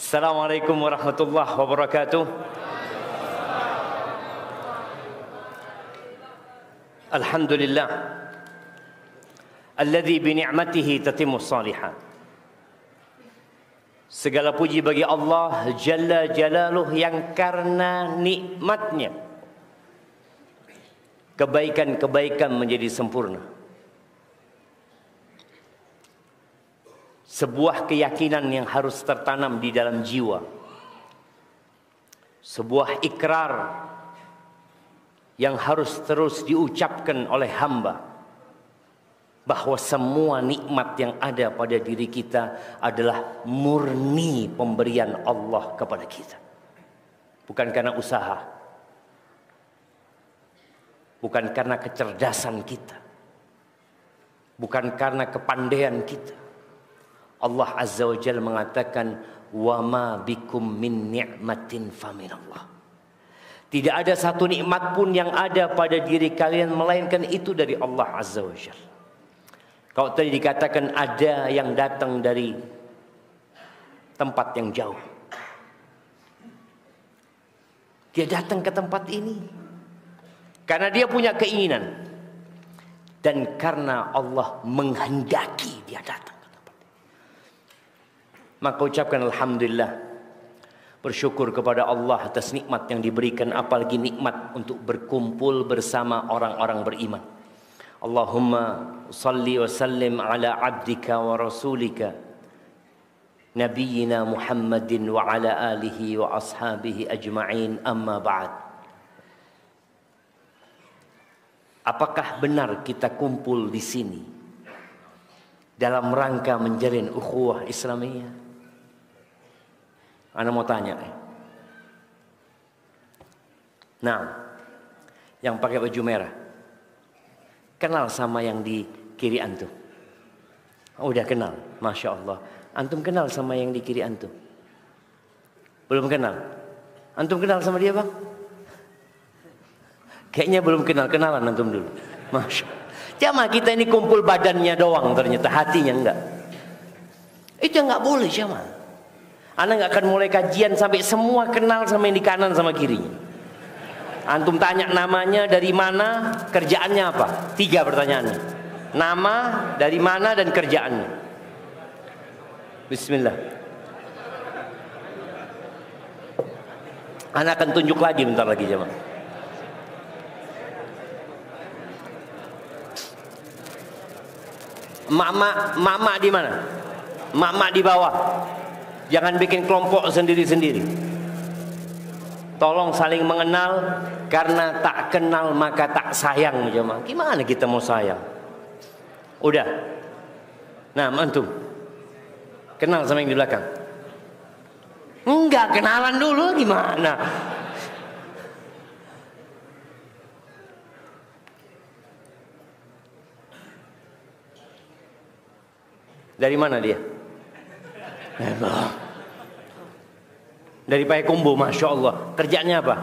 Assalamualaikum warahmatullahi wabarakatuh. Alhamdulillah alladzi bi ni'matihi tatimmus shalihat. Segala puji bagi Allah Jalla Jalaluh yang karena nikmatnya kebaikan-kebaikan menjadi sempurna. Sebuah keyakinan yang harus tertanam di dalam jiwa. Sebuah ikrar yang harus terus diucapkan oleh hamba. Bahwa semua nikmat yang ada pada diri kita adalah murni pemberian Allah kepada kita. Bukan karena usaha. Bukan karena kecerdasan kita. Bukan karena kepandaian kita. Allah Azza wa Jalla mengatakan wa ma bikum min ni'matin faminallah. Tidak ada satu nikmat pun yang ada pada diri kalian melainkan itu dari Allah Azza wa Jalla. Kalau tadi dikatakan ada yang datang dari tempat yang jauh. Dia datang ke tempat ini karena dia punya keinginan dan karena Allah menghendaki dia datang. Maka ucapkan alhamdulillah, bersyukur kepada Allah atas nikmat yang diberikan, apalagi nikmat untuk berkumpul bersama orang-orang beriman. Allahumma salli wa sallim ala abdika wa rasulika nabiyyina Muhammadin wa ala alihi wa ashabihi ajma'in, amma ba'd. Apakah benar kita kumpul di sini dalam rangka menjalin ukhuwah Islamiyah? Ana mau tanya nih. Nah, yang pakai baju merah kenal sama yang di kiri antum? Oh, udah kenal, masya Allah. Antum kenal sama yang di kiri antum? Belum kenal? Antum kenal sama dia, bang? Kayaknya belum kenal, kenalan antum dulu. Masya Allah. Jamaah kita ini kumpul badannya doang, ternyata hatinya enggak. Itu enggak boleh jamaah. Anda nggak akan mulai kajian sampai semua kenal sama yang di kanan sama kirinya. Antum tanya namanya, dari mana, kerjaannya apa? 3 pertanyaannya. Nama, dari mana, dan kerjaannya. Bismillah. Anda akan tunjuk lagi bentar lagi jemaah. Mama di mana? Mama di bawah. Jangan bikin kelompok sendiri-sendiri. Tolong saling mengenal, karena tak kenal maka tak sayang jemaah. Gimana kita mau sayang? Udah. Nah, antum kenal sama yang di belakang? Enggak, kenalan dulu gimana? Dari mana dia? Dari Payakumbuh, masya Allah. Kerjanya apa?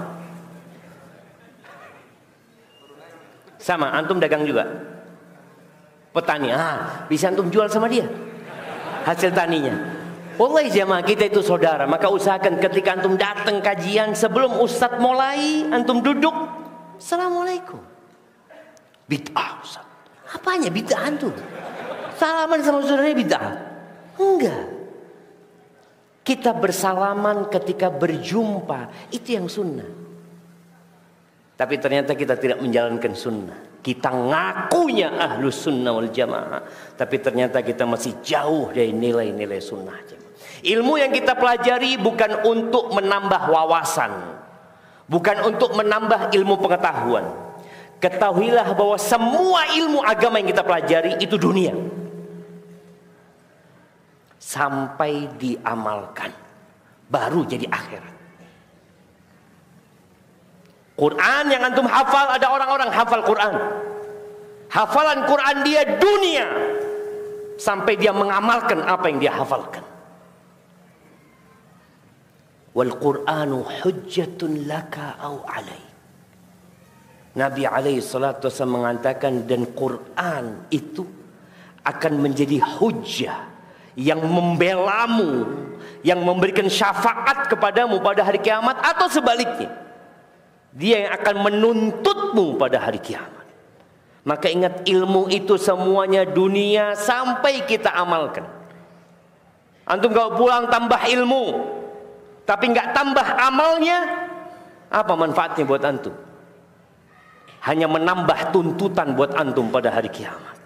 Sama, antum dagang juga? Petani. Bisa antum jual sama dia hasil taninya. Wallahi jamaah, kita itu saudara. Maka usahakan ketika antum datang kajian, sebelum ustadz mulai, antum duduk, assalamualaikum. Bid'ah ustadz. Apanya bid'ah antum? Salaman sama saudaranya bid'ah? Enggak. Kita bersalaman ketika berjumpa, itu yang sunnah. Tapi ternyata kita tidak menjalankan sunnah. Kita ngakunya ahlus sunnah wal jamaah, tapi ternyata kita masih jauh dari nilai-nilai sunnah. Ilmu yang kita pelajari bukan untuk menambah wawasan, bukan untuk menambah ilmu pengetahuan. Ketahuilah bahwa semua ilmu agama yang kita pelajari itu dunia. Sampai diamalkan, baru jadi akhirat. Quran yang antum hafal, ada orang-orang hafal Quran. Hafalan Quran dia dunia, sampai dia mengamalkan apa yang dia hafalkan. Wal Quranu hujjatun laka au alaik. Nabi alaihi salatu wasallam mengatakan, dan Quran itu akan menjadi hujjah yang membelamu, yang memberikan syafaat kepadamu pada hari kiamat, atau sebaliknya, dia yang akan menuntutmu pada hari kiamat. Maka ingat, ilmu itu semuanya dunia sampai kita amalkan. Antum kalau pulang tambah ilmu tapi nggak tambah amalnya, apa manfaatnya buat antum? Hanya menambah tuntutan buat antum pada hari kiamat.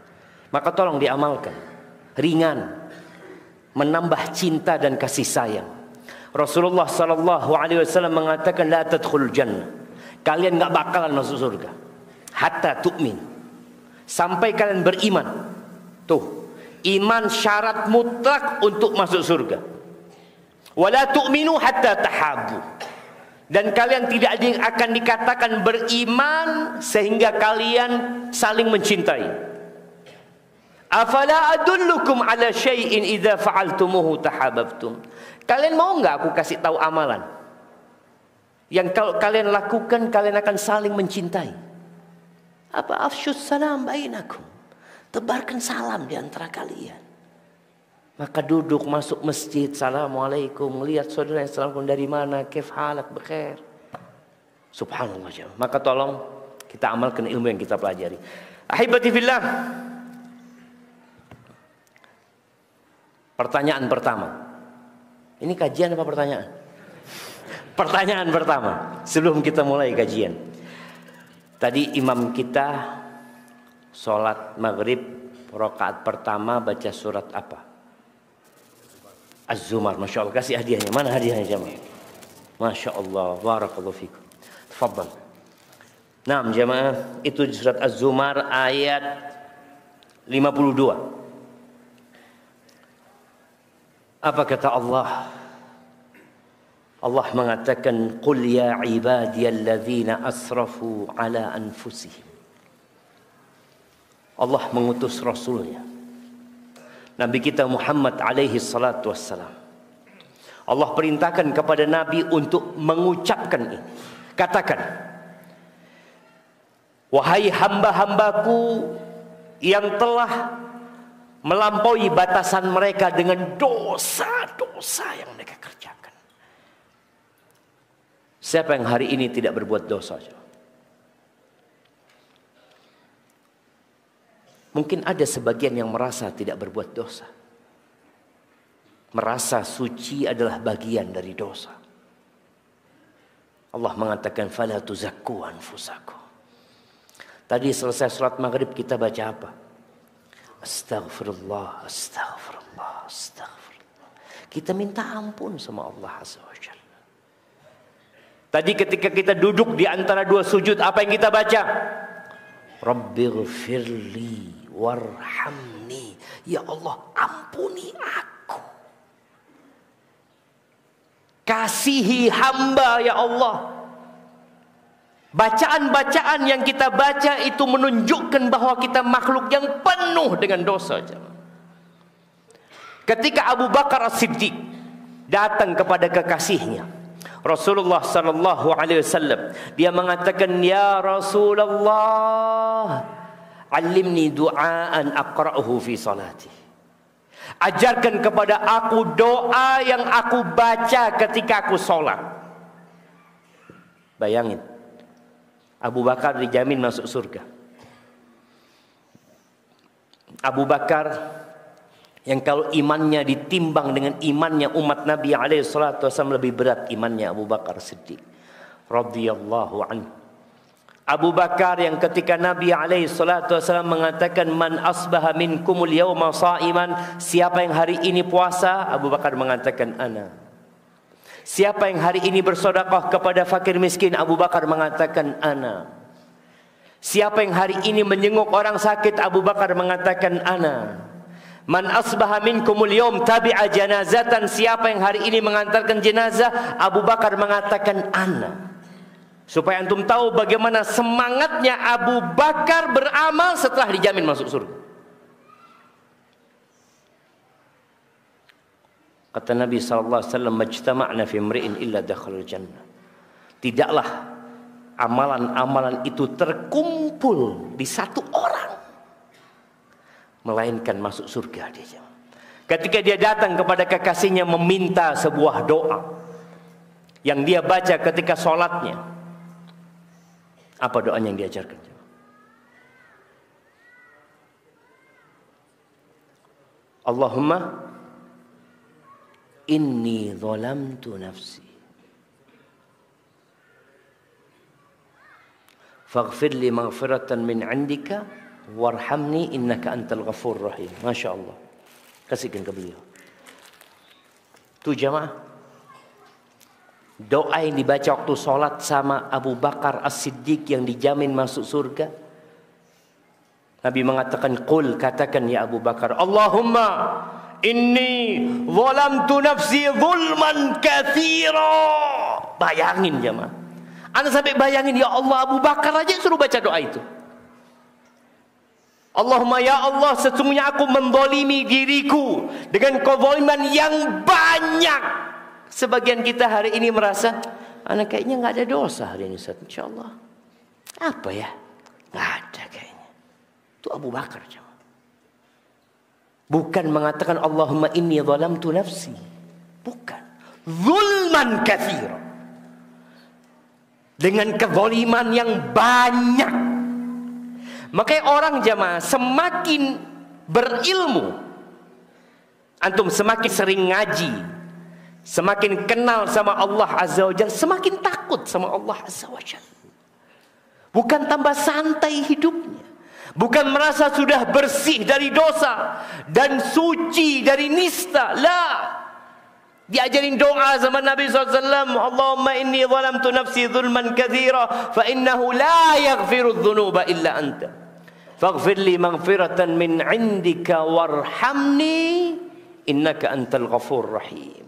Maka tolong diamalkan, ringan, menambah cinta dan kasih sayang. Rasulullah sallallahu alaihi wasallam mengatakan, la tadkhulul jannah, kalian nggak bakalan masuk surga hatta tu'min, sampai kalian beriman. Tuh, iman syarat mutlak untuk masuk surga. Wala tu'minu hatta tahabbu, dan kalian tidak akan dikatakan beriman sehingga kalian saling mencintai. Afala adullukum ala syai'in idza fa'altumuhu tahabbtum. Kalian mau enggak aku kasih tahu amalan yang kalau kalian lakukan kalian akan saling mencintai? Apa? Afsyus salam bainakum, tebarkan salam di antara kalian. Maka duduk masuk masjid, assalamualaikum, lihat saudara yang assalamualaikum dari mana, kif halak, bekhair. Subhanallah. Maka tolong kita amalkan ilmu yang kita pelajari. Ahibati fillah. Pertanyaan pertama. Ini kajian apa pertanyaan? Pertanyaan pertama sebelum kita mulai kajian. Tadi imam kita sholat maghrib rakaat pertama baca surat apa? Az-Zumar. Masya Allah. Kasih hadiahnya. Mana hadiahnya jemaah? Masya Allah. Barakallahu fikum. Tafadhal. Nah jemaah, itu surat Az-Zumar ayat 52. Apa kata Allah? Allah mengatakan, qul ya ibadiyalladzina asrafu ala anfusihim. Allah mengutus Rasulnya, Nabi kita Muhammad alaihi salatu wassalam. Allah perintahkan kepada Nabi untuk mengucapkan ini. Katakan, wahai hamba-hambaku yang telah melampaui batasan mereka dengan dosa-dosa yang mereka kerjakan. Siapa yang hari ini tidak berbuat dosa? Mungkin ada sebagian yang merasa tidak berbuat dosa, merasa suci adalah bagian dari dosa. Allah mengatakan, fala tuzakku anfusakum. Tadi selesai surat maghrib kita baca apa? Astaghfirullah, astaghfirullah, astaghfirullah. Kita minta ampun sama Allah Azza wa Jalla. Tadi ketika kita duduk di antara dua sujud, apa yang kita baca? Rabbighfirli warhamni, ya Allah ampuni aku, kasihi hamba ya Allah. Bacaan-bacaan yang kita baca itu menunjukkan bahwa kita makhluk yang penuh dengan dosa. Ketika Abu Bakar As-Siddiq datang kepada kekasihnya Rasulullah sallallahu alaihi wasallam, dia mengatakan, ya Rasulullah, alimni du'aan aqra'uhu fi salati. Ajarkan kepada aku doa yang aku baca ketika aku sholat. Bayangin, Abu Bakar dijamin masuk surga. Abu Bakar yang kalau imannya ditimbang dengan imannya umat Nabi SAW lebih berat imannya Abu Bakar Siddiq radhiyallahu anhu. Abu Bakar yang ketika Nabi SAW mengatakan, man asbaha minkumul yawma sa'iman, siapa yang hari ini puasa? Abu Bakar mengatakan, ana. Siapa yang hari ini bersedekah kepada fakir miskin? Abu Bakar mengatakan, ana. Siapa yang hari ini menjenguk orang sakit? Abu Bakar mengatakan, ana. Man asbaha minkumul yawm tabi'a janazatan, siapa yang hari ini mengantarkan jenazah? Abu Bakar mengatakan, ana. Supaya antum tahu bagaimana semangatnya Abu Bakar beramal setelah dijamin masuk surga. Kata Nabi SAW, majtama'na fi imri'in illa dakhalal jannah. Tidaklah amalan-amalan itu terkumpul di satu orang, melainkan masuk surga dia. Ketika dia datang kepada kekasihnya meminta sebuah doa yang dia baca ketika sholatnya, apa doanya yang diajarkan? Allahumma inni zalamtu nafsi faghfir li maghfiratan min 'indika warhamni innaka antal ghafurur rahim. Masya Allah. Kasihkan ke beliau. Tuh jamaah, doa yang dibaca waktu sholat sama Abu Bakar As-Siddiq yang dijamin masuk surga. Nabi mengatakan, qul, katakan ya Abu Bakar, Allahumma inni zalamtu nafsi zulman katsira. Bayangin jemaah, anda sampai bayangin, ya Allah, Abu Bakar aja suruh baca doa itu. Allahumma ya Allah, sesungguhnya aku menzalimi diriku dengan kezaliman yang banyak. Sebagian kita hari ini merasa, anak kayaknya nggak ada dosa hari ini, Ustaz. Insyaallah. Apa ya? Nggak ada kayaknya. Itu Abu Bakar. Bukan mengatakan Allahumma inni zalamtu nafsi. Bukan. Zulman katsira. Dengan kezaliman yang banyak. Makanya orang jamaah semakin berilmu, antum semakin sering ngaji, semakin kenal sama Allah Azza wa Jalla, semakin takut sama Allah Azza wa Jalla. Bukan tambah santai hidupnya, bukan merasa sudah bersih dari dosa dan suci dari nista. Lah, diajarin doa sama Nabi SAW. Allahumma inni zalamtu nafsi zulman katsira fa innahu la yaghfiru dzunuba illa anta faghfir li maghfiratan min 'indika warhamni innaka antal ghafurur rahim.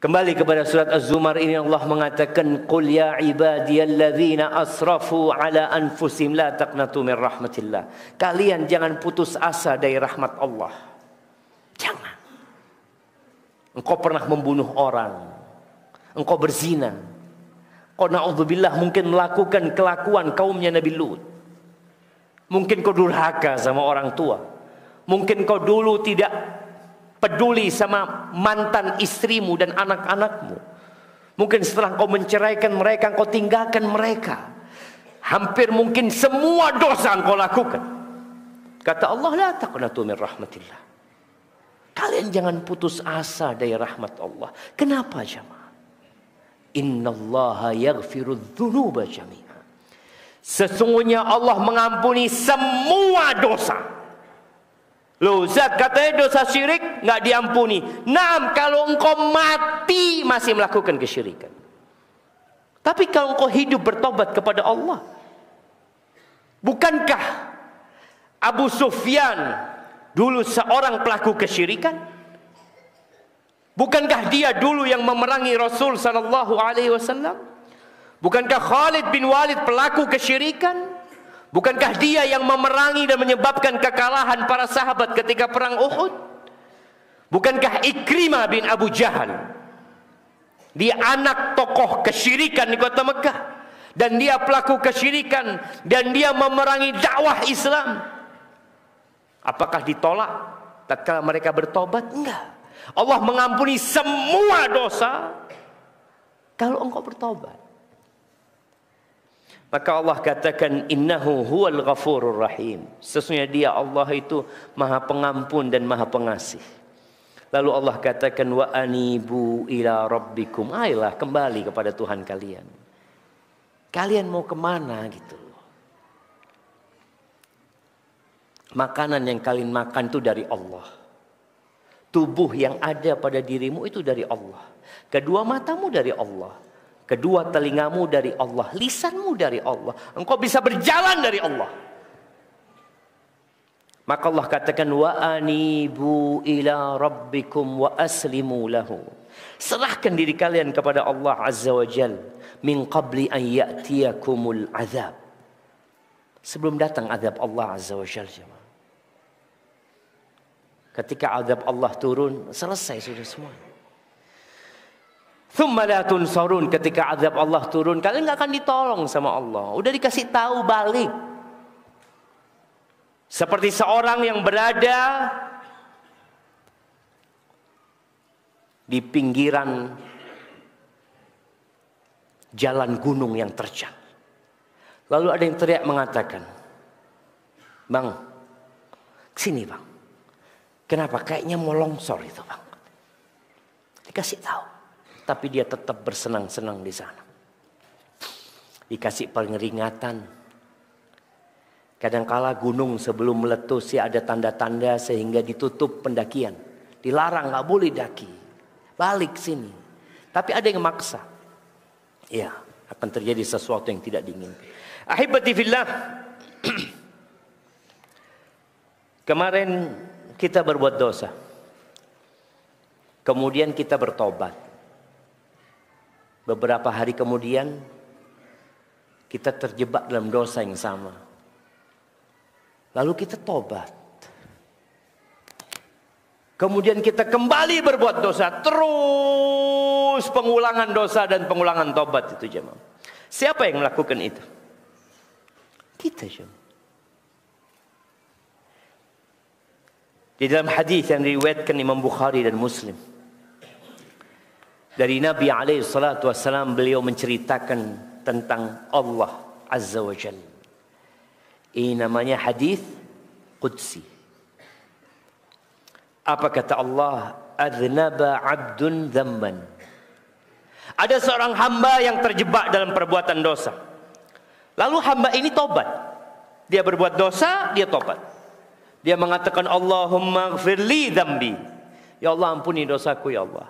Kembali kepada surat Az-Zumar ini, Allah mengatakan, qul ya ibadiyalladzina asrafu ala anfusihim la taqnatu min rahmatillah. Kalian jangan putus asa dari rahmat Allah. Jangan. Engkau pernah membunuh orang, engkau berzina, engkau na'udzubillah mungkin melakukan kelakuan kaumnya Nabi Lut. Mungkin kau durhaka sama orang tua. Mungkin kau dulu tidak peduli sama mantan istrimu dan anak-anakmu. Mungkin setelah kau menceraikan mereka, kau tinggalkan mereka. Hampir mungkin semua dosa engkau lakukan. Kata Allah, la taqnatu min rahmatillah. Kalian jangan putus asa dari rahmat Allah. Kenapa jemaah? Innallaha yaghfiru dzunuba jami'a. Sesungguhnya Allah mengampuni semua dosa. Loh, Ustaz, katanya dosa syirik nggak diampuni. Naam, kalau engkau mati masih melakukan kesyirikan. Tapi kalau engkau hidup bertobat kepada Allah, bukankah Abu Sufyan dulu seorang pelaku kesyirikan? Bukankah dia dulu yang memerangi Rasul sallallahu alaihi wasallam? Bukankah Khalid bin Walid pelaku kesyirikan? Bukankah dia yang memerangi dan menyebabkan kekalahan para sahabat ketika perang Uhud? Bukankah Ikrimah bin Abu Jahal, dia anak tokoh kesyirikan di kota Mekah, dan dia pelaku kesyirikan, dan dia memerangi dakwah Islam? Apakah ditolak tatkala mereka bertobat? Enggak. Allah mengampuni semua dosa kalau engkau bertobat. Maka Allah katakan, innahu huwal ghafurur rahim. Sesungguhnya dia Allah itu maha pengampun dan maha pengasih. Lalu Allah katakan, wa anibu ila rabbikum. Ayolah kembali kepada Tuhan kalian. Kalian mau kemana gitu. Makanan yang kalian makan itu dari Allah. Tubuh yang ada pada dirimu itu dari Allah. Kedua matamu dari Allah. Kedua telingamu dari Allah. Lisanmu dari Allah. Engkau bisa berjalan dari Allah. Maka Allah katakan, wa anibu ila rabbikum wa aslimu lahu. Serahkan diri kalian kepada Allah Azza wa Jal. Min qabli an ya'tiyakumul azab. Sebelum datang azab Allah Azza wa Jal. Ketika azab Allah turun, selesai sudah semua. Thumma la tunsarun, ketika azab Allah turun, kalian nggak akan ditolong sama Allah. Udah dikasih tahu balik. Seperti seorang yang berada di pinggiran jalan gunung yang terjal. Lalu ada yang teriak mengatakan, "Bang, sini bang. Kenapa? Kayaknya mau longsor itu bang." Dikasih tahu. Tapi dia tetap bersenang-senang di sana. Dikasih peringatan. Kadangkala gunung sebelum meletus ya ada tanda-tanda sehingga ditutup pendakian. Dilarang, nggak boleh daki. Balik sini. Tapi ada yang maksa. Ya, akan terjadi sesuatu yang tidak diinginkan. Ahibati fillah. Kemarin kita berbuat dosa. Kemudian kita bertobat. Beberapa hari kemudian kita terjebak dalam dosa yang sama. Lalu kita tobat. Kemudian kita kembali berbuat dosa. Terus pengulangan dosa dan pengulangan tobat itu jemaah. Siapa yang melakukan itu? Kita jemaah. Di dalam hadis yang diriwayatkan Imam Bukhari dan Muslim, dari Nabi alaihi salatu wassalam, beliau menceritakan tentang Allah Azza wa Jalla. Ini namanya hadis qudsi. Apa kata Allah? Adznaba 'abdun dzamban. Ada seorang hamba yang terjebak dalam perbuatan dosa. Lalu hamba ini tobat. Dia berbuat dosa, dia tobat. Dia mengatakan, Allahumma gfirli dzambi. Ya Allah, ampuni dosaku ya Allah.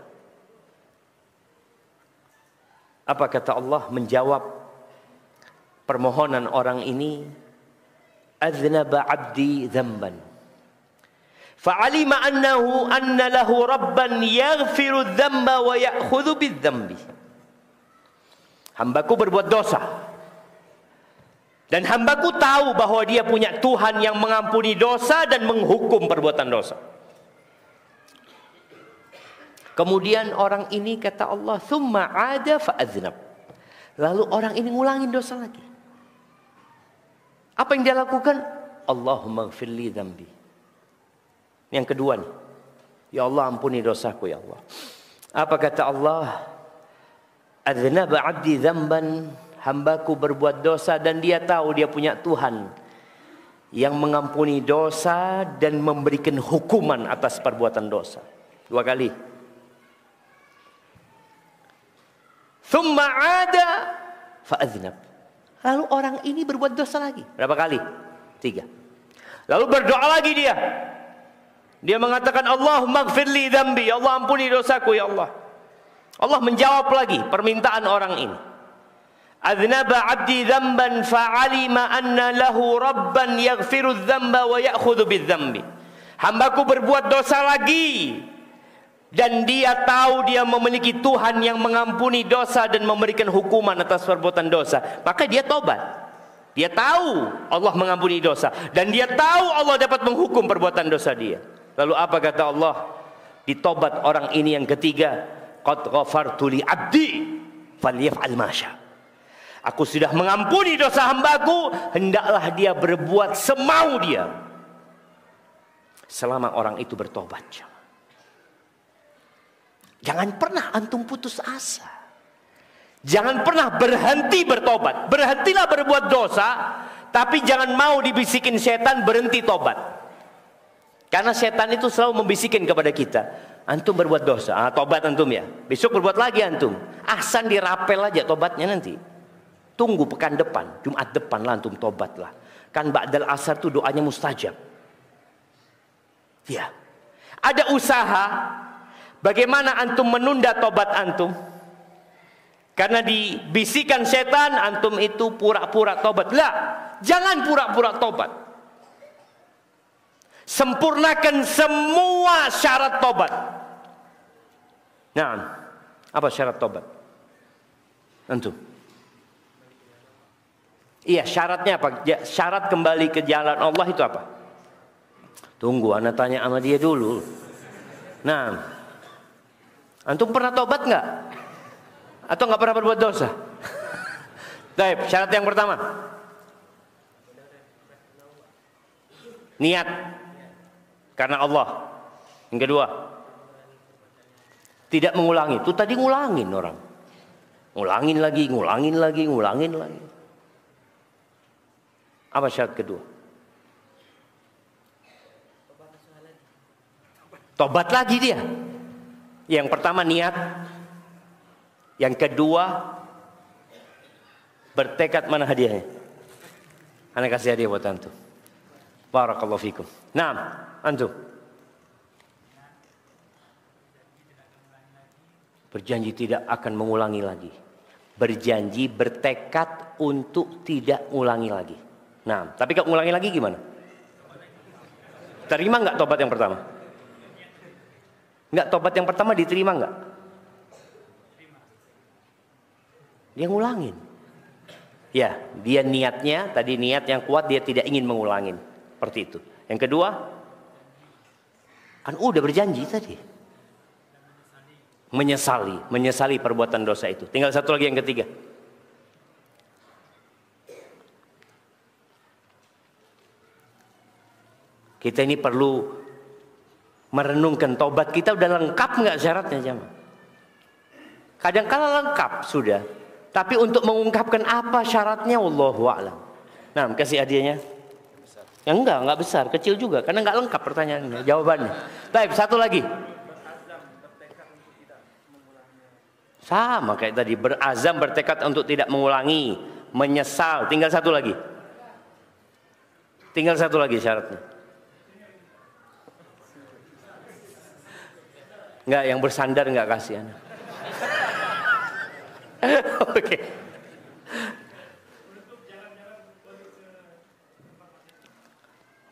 Apa kata Allah menjawab permohonan orang ini? Adznaba 'abdi dzamban. Fa'alima annahu anna lahu rabban yaghfiru dzamba wa ya'khudhu bidzambi. Hambaku berbuat dosa. Dan hambaku tahu bahwa dia punya Tuhan yang mengampuni dosa dan menghukum perbuatan dosa. Kemudian orang ini kata Allah, "Tsumma 'ada fa'adznab." Lalu orang ini ngulangin dosa lagi. Apa yang dia lakukan? Allahumma ighfirli dzambi. Yang kedua nih. Ya Allah, ampuni dosaku ya Allah. Apa kata Allah? Adznaba 'abdi dzamban. Hambaku berbuat dosa dan dia tahu dia punya Tuhan yang mengampuni dosa dan memberikan hukuman atas perbuatan dosa. 2 kali. Tsumma 'ada fa'adznab. Lalu orang ini berbuat dosa lagi. Berapa kali? 3. Lalu berdoa lagi dia. Dia mengatakan, Allahumma gfirli dzambi. Ya Allah, ampuni dosaku ya Allah. Allah menjawab lagi permintaan orang ini. Adznaba 'abdi dzamban fa'alima anna lahu rabban yaghfiru dzamba wa ya'khudhu bidzambi. Hambaku berbuat dosa lagi dan dia tahu dia memiliki Tuhan yang mengampuni dosa dan memberikan hukuman atas perbuatan dosa. Maka dia tobat. Dia tahu Allah mengampuni dosa dan dia tahu Allah dapat menghukum perbuatan dosa dia. Lalu apa kata Allah? Ditobat orang ini yang ketiga. Qad ghafartu li 'abdi falyaf'al ma syaa. Aku sudah mengampuni dosa hambaku, hendaklah dia berbuat semau dia. Selama orang itu bertobat. Jangan pernah antum putus asa. Jangan pernah berhenti bertobat. Berhentilah berbuat dosa, tapi jangan mau dibisikin setan berhenti tobat. Karena setan itu selalu membisikin kepada kita, antum berbuat dosa, tobat antum ya. Besok berbuat lagi antum. Ahsan dirapel aja tobatnya nanti. Tunggu pekan depan, Jumat depan lah antum tobatlah. Kan ba'dal asar tuh doanya mustajab. Ya. Ada usaha bagaimana antum menunda tobat antum? Karena dibisikan setan antum itu pura-pura tobat. Lah, jangan pura-pura tobat. Sempurnakan semua syarat tobat. Nah, apa syarat tobat? Antum. Iya, syaratnya apa? Syarat kembali ke jalan Allah itu apa? Tunggu, anak tanya sama dia dulu. Nah, antum pernah tobat nggak? Atau nggak pernah berbuat dosa? Baik, syarat yang pertama. Niat. Karena Allah. Yang kedua. Tidak mengulangi. Itu tadi ngulangin orang. Ngulangin lagi, ngulangin lagi, ngulangin lagi. Apa syarat kedua? Tobat lagi dia. Yang pertama niat. Yang kedua bertekad. Mana hadiahnya? Ana kasih hadiah buat antum. Barakallahu fikum. Naam, antum. Berjanji tidak akan mengulangi lagi. Berjanji, bertekad untuk tidak mengulangi lagi. Nah, tapi kalau mengulangi lagi gimana? Terima nggak tobat yang pertama? Nggak, tobat yang pertama diterima nggak? Dia ngulangin. Ya, dia niatnya, tadi niat yang kuat, dia tidak ingin mengulangin. Seperti itu. Yang kedua, kan udah berjanji tadi. Menyesali perbuatan dosa itu. Tinggal satu lagi yang ketiga. Kita ini perlu merenungkan tobat kita udah lengkap nggak syaratnya jemaah? Kadang-kala lengkap sudah, tapi untuk mengungkapkan apa syaratnya, wallahu a'lam. Nah, kasih hadiahnya. Yang enggak besar, kecil juga, karena nggak lengkap pertanyaannya, jawabannya. Baik, satu lagi. Sama kayak tadi, berazam, bertekad untuk tidak mengulangi, menyesal. Tinggal satu lagi. Tinggal satu lagi syaratnya. Enggak, yang bersandar enggak kasih anak. Oke.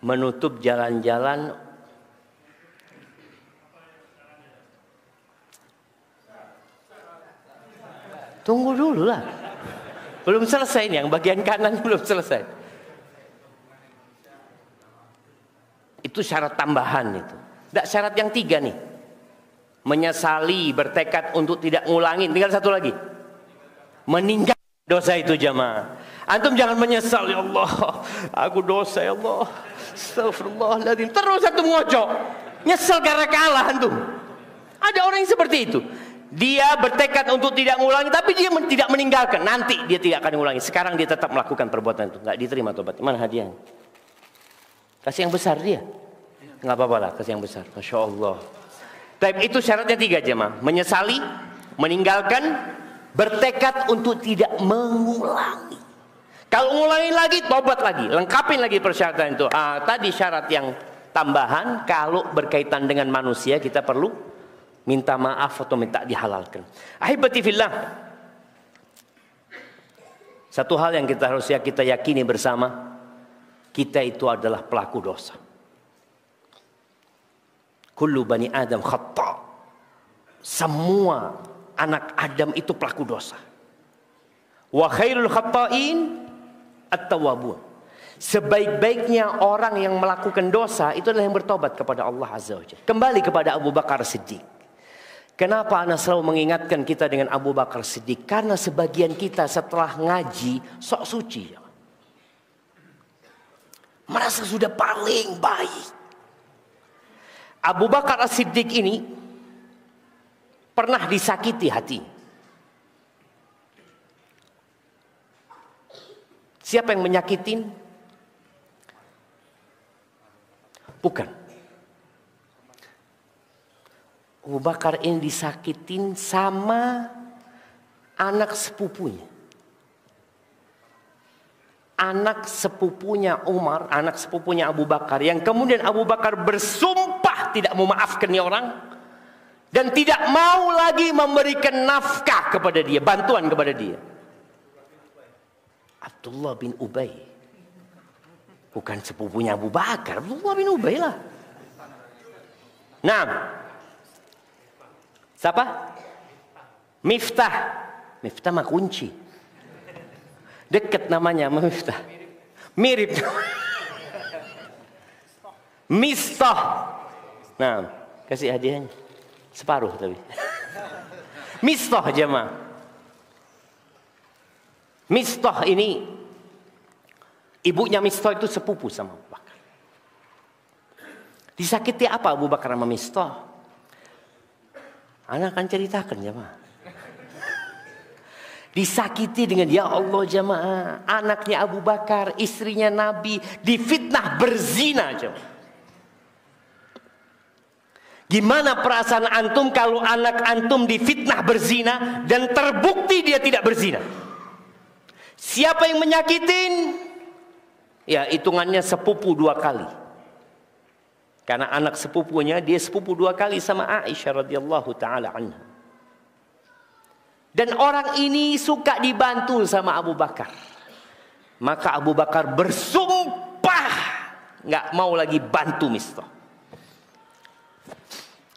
Menutup jalan-jalan. Tunggu dulu lah. Belum selesai nih, yang bagian kanan belum selesai. Itu syarat tambahan itu. Enggak, syarat yang tiga nih. Menyesali, bertekad untuk tidak ngulangin. Tinggal satu lagi. Meninggal dosa itu jamaah. Antum jangan menyesal, ya Allah, aku dosa ya Allah, astagfirullahaladzim. Terus antum ngocok, nyesel karena kalah antum. Ada orang yang seperti itu. Dia bertekad untuk tidak mengulangi, tapi dia tidak meninggalkan. Nanti dia tidak akan mengulangi. Sekarang dia tetap melakukan perbuatan itu. Nggak diterima tobat. Mana hadiahnya? Kasih yang besar dia. Nggak apa-apa lah, kasih yang besar. Masya Allah. Tapi itu syaratnya tiga jemaah. Menyesali, meninggalkan, bertekad untuk tidak mengulangi. Kalau mengulangi lagi, tobat lagi. Lengkapin lagi persyaratan itu. Tadi syarat yang tambahan, kalau berkaitan dengan manusia, kita perlu minta maaf atau minta dihalalkan. Ahibati fillah. Satu hal yang kita yakini bersama, kita itu adalah pelaku dosa. Kullu bani Adam khata'. Semua anak Adam itu pelaku dosa. Wa khairul khata'in at-tawwabun. Sebaik-baiknya orang yang melakukan dosa itu adalah yang bertobat kepada Allah Azza wa Jalla. Kembali kepada Abu Bakar Siddiq. Kenapa ana selalu mengingatkan kita dengan Abu Bakar Siddiq? Karena sebagian kita setelah ngaji sok suci. Merasa sudah paling baik. Abu Bakar As-Siddiq ini pernah disakiti hati. Siapa yang menyakitin? Bukan. Abu Bakar ini disakitin sama anak sepupunya. Anak sepupunya Umar, anak sepupunya Abu Bakar, yang kemudian Abu Bakar bersumpah tidak memaafkan ni orang dan tidak mau lagi memberikan nafkah kepada dia, bantuan kepada dia. Abdullah bin Ubay. Bukan sepupunya Abu Bakar, Abdullah bin Ubay lah. Nah, siapa? Miftah. Miftah mah kunci. Dekat namanya Miftah. Mirip. Mistah. Nah, kasih hadiahnya. Separuh tapi. Mistah jemaah. Mistah ini, ibunya Mistah itu sepupu sama Abu Bakar. Disakiti apa Abu Bakar sama Mistah? Anak akan ceritakan jemaah. Disakiti dengan ya Allah jemaah. Anaknya Abu Bakar, istrinya Nabi difitnah berzina jemaah. Gimana perasaan antum kalau anak antum difitnah berzina dan terbukti dia tidak berzina? Siapa yang menyakitin? Ya hitungannya sepupu 2 kali. Karena anak sepupunya dia sepupu 2 kali sama Aisyah radhiyallahu taala anha. Dan orang ini suka dibantu sama Abu Bakar. Maka Abu Bakar bersumpah nggak mau lagi bantu Mistah.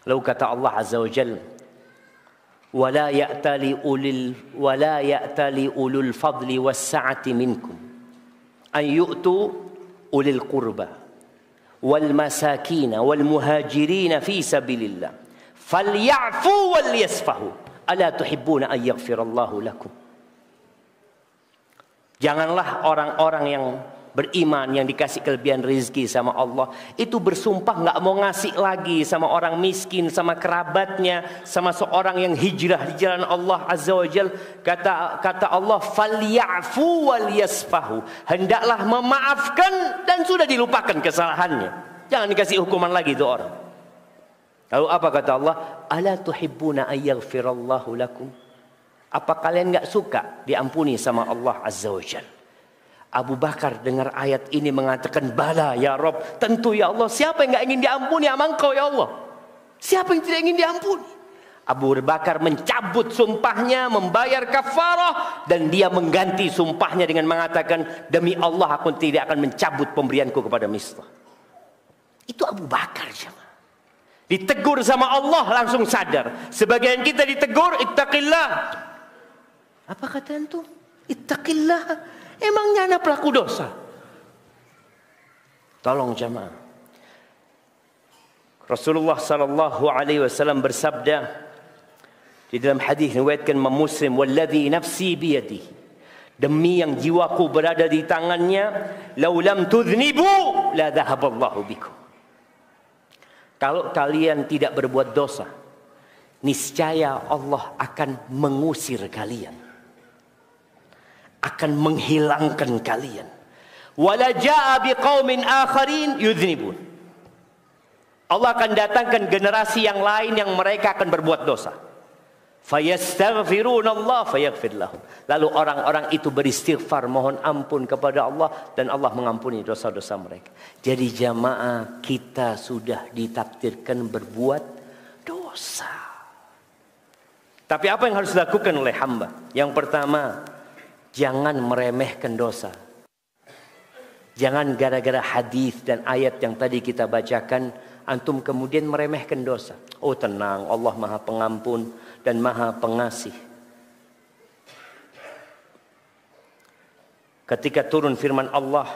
Lalu kata Allah Azza wa Jalla, "Wala ya'tali ulul fadli was sa'ati minkum an yu'tu ulil qurba wal masakin wal muhajirin fi sabilillah falyafu wal yasfahu ala tuhibbuna an yaghfirallahu lakum." Janganlah orang-orang yang beriman yang dikasih kelebihan rezeki sama Allah itu bersumpah nggak mau ngasih lagi sama orang miskin, sama kerabatnya, sama seorang yang hijrah di jalan Allah Azza wa Jal. Kata Allah, falyafu wal yasfahu, hendaklah memaafkan dan sudah dilupakan kesalahannya. Jangan dikasih hukuman lagi itu orang. Lalu apa kata Allah? Ala tuhibbuna ayyaghfirallahu lakum. Apa kalian nggak suka diampuni sama Allah Azza wa Jal? Abu Bakar dengar ayat ini mengatakan, bala ya Rob, tentu ya Allah. Siapa yang nggak ingin diampuni sama Engkau ya Allah? Siapa yang tidak ingin diampuni? Abu Bakar mencabut sumpahnya, membayar kafarah, dan dia mengganti sumpahnya dengan mengatakan, demi Allah aku tidak akan mencabut pemberianku kepada Mistah. Itu Abu Bakar jemaah. Ditegur sama Allah langsung sadar. Sebagian kita ditegur, ittaqillah. Apa kata antum? Ittaqillah. Emangnya anak pelaku dosa? Tolong jemaah. Rasulullah sallallahu alaihi wasallam bersabda di dalam hadis riwayatkan Imam Muslim, "Walladzi nafsi biyadihi." Demi yang jiwaku berada di tangannya, "Lau lam tudhnibu la dhahaballahu bikum." Kalau kalian tidak berbuat dosa, niscaya Allah akan mengusir kalian. Akan menghilangkan kalian. Wala jaa biqaumin akharin yudhnibun. Allah akan datangkan generasi yang lain yang mereka akan berbuat dosa. Fayastaghfiruna Allah fayaghfir lahum. Lalu orang-orang itu beristighfar, mohon ampun kepada Allah, dan Allah mengampuni dosa-dosa mereka. Jadi jamaah, kita sudah ditakdirkan berbuat dosa. Tapi apa yang harus dilakukan oleh hamba? Yang pertama, jangan meremehkan dosa. Jangan gara-gara hadis dan ayat yang tadi kita bacakan, antum kemudian meremehkan dosa. Oh tenang, Allah Maha Pengampun dan Maha Pengasih. Ketika turun firman Allah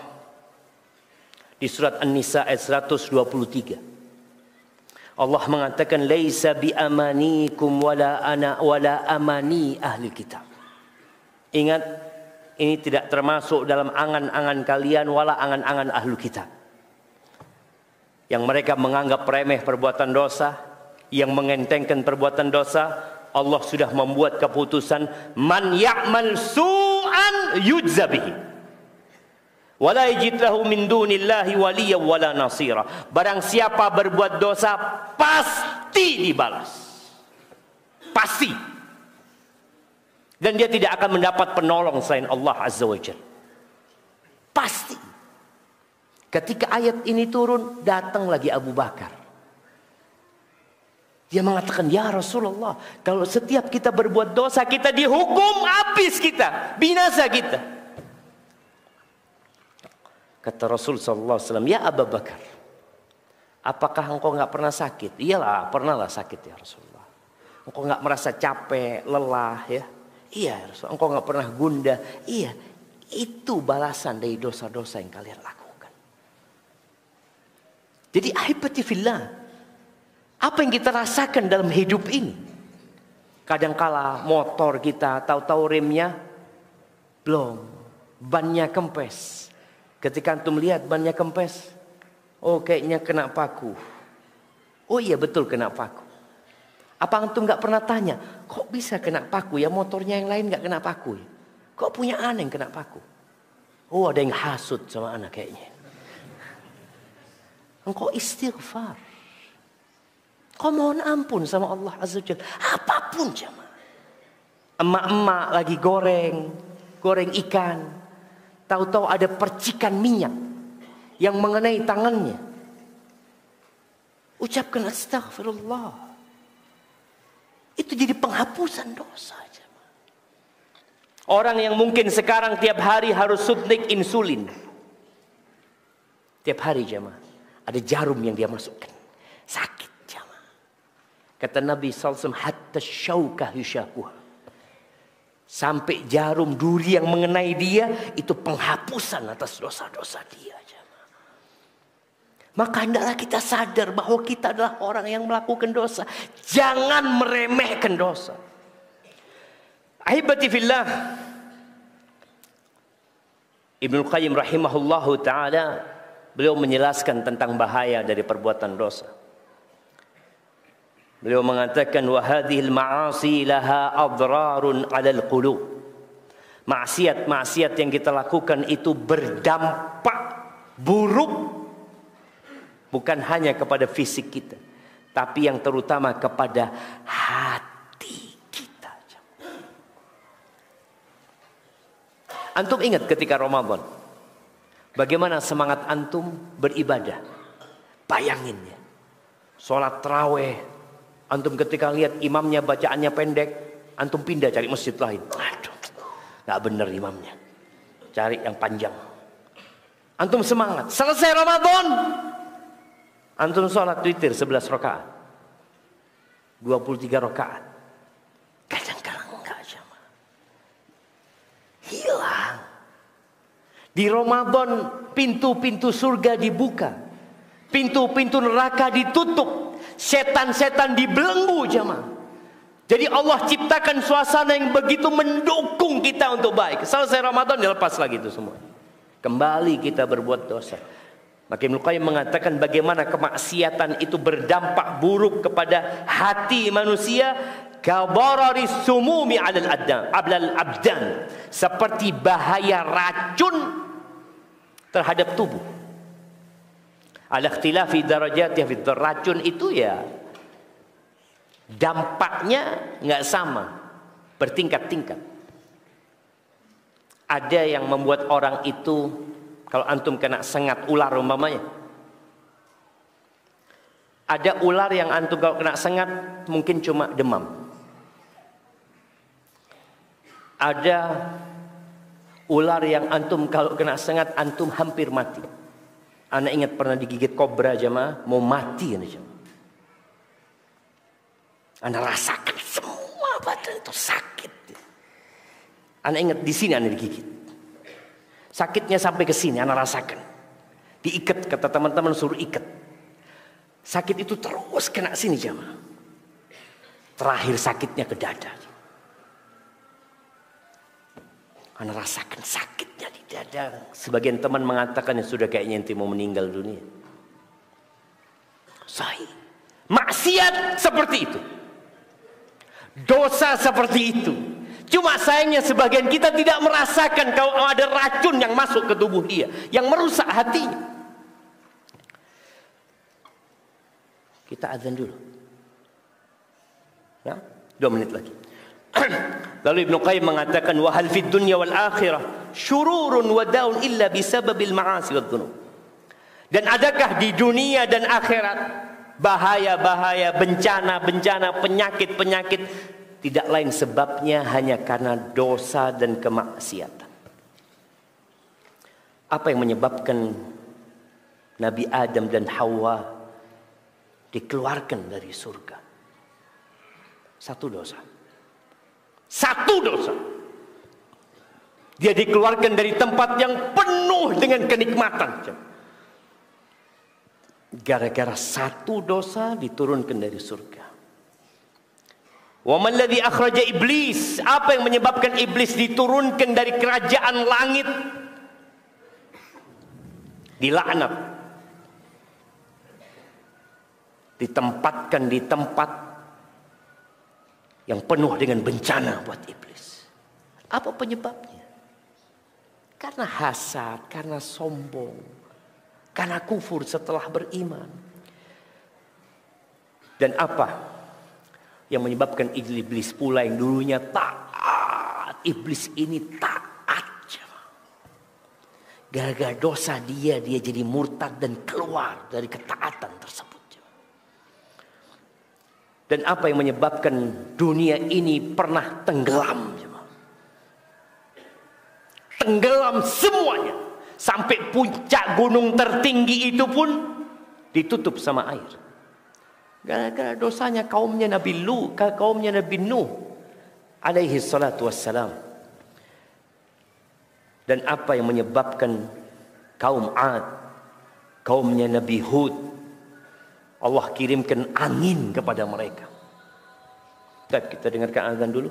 di surat An-Nisa ayat 123, Allah mengatakan, laisa bi amanikum wala amani ahli kitab. Ingat, ini tidak termasuk dalam angan-angan kalian wala angan-angan ahlu kitab. Yang mereka menganggap remeh perbuatan dosa, yang mengentengkan perbuatan dosa, Allah sudah membuat keputusan, man ya'mal su'an yujza bihi wala yajid lahu min dunillahi waliyyan wala nasira. Barang siapa berbuat dosa pasti dibalas. Pasti. Dan dia tidak akan mendapat penolong selain Allah Azza wa Jalla. Pasti. Ketika ayat ini turun, datang lagi Abu Bakar. Dia mengatakan, ya Rasulullah, kalau setiap kita berbuat dosa, kita dihukum, habis kita, binasa kita. Kata Rasul sallallahu alaihi wasallam, ya Abu Bakar, apakah engkau nggak pernah sakit? Iyalah, pernah lah sakit ya Rasulullah. Engkau nggak merasa capek, lelah ya? Iya, engkau nggak pernah gundah. Iya, itu balasan dari dosa-dosa yang kalian lakukan. Jadi ahibati fillah, apa yang kita rasakan dalam hidup ini? Kadangkala motor kita tahu-tahu remnya belum, bannya kempes. Ketika antum lihat bannya kempes, oh kayaknya kena paku. Oh iya betul kena paku. Apa antum nggak pernah tanya, kok bisa kena paku ya, motornya yang lain nggak kena paku ya? Kok punya anak yang kena paku? Oh, ada yang hasut sama anak kayaknya. Engkau istighfar. Kau mohon ampun sama Allah Azza wa Jalla. Apapun jemaah. Emak-emak lagi goreng ikan. Tahu-tahu ada percikan minyak yang mengenai tangannya. Ucapkan astagfirullah. Itu jadi penghapusan dosa. Orang yang mungkin sekarang tiap hari harus suntik insulin. Tiap hari jemaah. Ada jarum yang dia masukkan. Sakit jemaah. Kata Nabi SAW, hatta syaukah yushakuha. Sampai jarum duri yang mengenai dia, itu penghapusan atas dosa-dosa dia jemaah. Maka hendaklah kita sadar bahwa kita adalah orang yang melakukan dosa. Jangan meremehkan dosa. Ahibati fillah, Ibnu Qayyim rahimahullahu ta'ala, beliau menjelaskan tentang bahaya dari perbuatan dosa. Beliau mengatakan, wa hadhil ma'asi laha adrarun 'alal qulub. Maksiat yang kita lakukan itu berdampak buruk bukan hanya kepada fisik kita, tapi yang terutama kepada hati. Antum ingat ketika Ramadan, bagaimana semangat antum beribadah? Bayangin ya, sholat taraweh, antum ketika lihat imamnya bacaannya pendek, antum pindah cari masjid lain. Aduh, nggak bener imamnya, cari yang panjang. Antum semangat, selesai Ramadan, antum sholat witir 11 rakaat, 23 rakaat. Kadang-kadang enggak sama, hilang. Di Ramadan pintu-pintu surga dibuka, pintu-pintu neraka ditutup, setan-setan dibelenggu jemaah. Jadi Allah ciptakan suasana yang begitu mendukung kita untuk baik. Selesai Ramadan dilepas lagi itu semua, kembali kita berbuat dosa. Maka Ibnu Qayyim mengatakan bagaimana kemaksiatan itu berdampak buruk kepada hati manusia. Kabarari sumumi 'alal abdan, seperti bahaya racun terhadap tubuh. Ala ikhtilafi darajatih fi racun itu ya dampaknya nggak sama, bertingkat-tingkat. Ada yang membuat orang itu, kalau antum kena sengat ular umpamanya, ada ular yang antum kalau kena sengat mungkin cuma demam. Ada ular yang antum kalau kena sengat antum hampir mati. Anak ingat pernah digigit kobra jemaah, mau mati jemaah. Anak rasakan semua badan itu sakit. Anak ingat di sini anak digigit. Sakitnya sampai ke sini anak rasakan. Diikat, kata teman-teman suruh ikat. Sakit itu terus kena sini jemaah. Terakhir sakitnya ke dada. Anda rasakan sakitnya di dada. Sebagian teman mengatakan yang sudah kayaknya ente mau meninggal dunia. Sahih. Maksiat seperti itu, dosa seperti itu. Cuma sayangnya sebagian kita tidak merasakan kalau ada racun yang masuk ke tubuh dia, yang merusak hatinya. Kita azan dulu ya, 2 menit lagi. Lalu Ibnu Qayyim mengatakan, wa hal fid dunya wal akhirah syururun wa daun illa bisababil ma'asi wad dhunub. Dan adakah di dunia dan akhirat bahaya-bahaya, bencana-bencana, penyakit-penyakit tidak lain sebabnya hanya karena dosa dan kemaksiatan. Apa yang menyebabkan Nabi Adam dan Hawa dikeluarkan dari surga? Satu dosa. Satu dosa. Dia dikeluarkan dari tempat yang penuh dengan kenikmatan. Gara-gara satu dosa diturunkan dari surga. Wa man ladzi akhraja iblis? Apa yang menyebabkan iblis diturunkan dari kerajaan langit? Dilaknat. Ditempatkan di tempat yang penuh dengan bencana buat iblis. Apa penyebabnya? Karena hasad, karena sombong, karena kufur setelah beriman. Dan apa yang menyebabkan iblis pula yang dulunya taat? Iblis ini taat. Gara-gara dosa dia jadi murtad dan keluar dari ketaatan tersebut. Dan apa yang menyebabkan dunia ini pernah tenggelam? Tenggelam semuanya. Sampai puncak gunung tertinggi itu pun ditutup sama air. Gara-gara dosanya kaumnya Nabi Nuh alaihi salatu wassalam. Dan apa yang menyebabkan kaum Ad, kaumnya Nabi Hud, Allah kirimkan angin kepada mereka. Kita dengarkan azan dulu.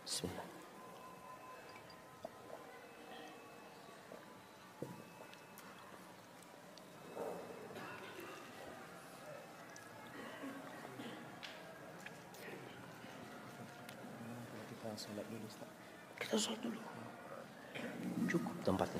Bismillah. Kita sholat dulu. Cukup tempatnya.